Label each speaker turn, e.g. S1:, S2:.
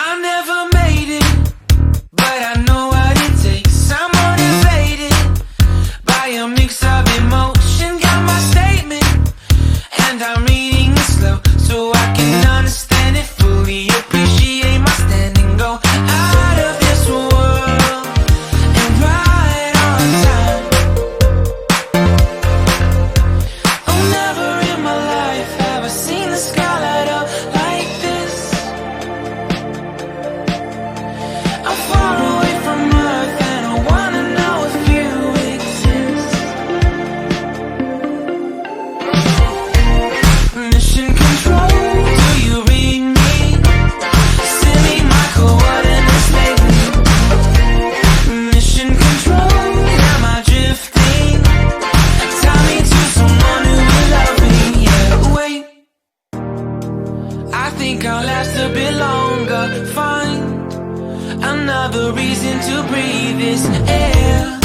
S1: I never made it, but I know what it takes. I'm motivated by a mix of emotion. Got my statement, and I'm reading it slow so I can understand it fully. Appreciate my standing, go out of this world and right on time. Oh, never in my life have I seen the sky light up like this. I'm far away from Earth and I wanna know if you exist. Mission control, do you read me? Send me my coordinates lately. Mission control, am I drifting? Tie me to someone who will love me. Yeah, wait, I think I'll last a bit longer. Find another reason to breathe this air.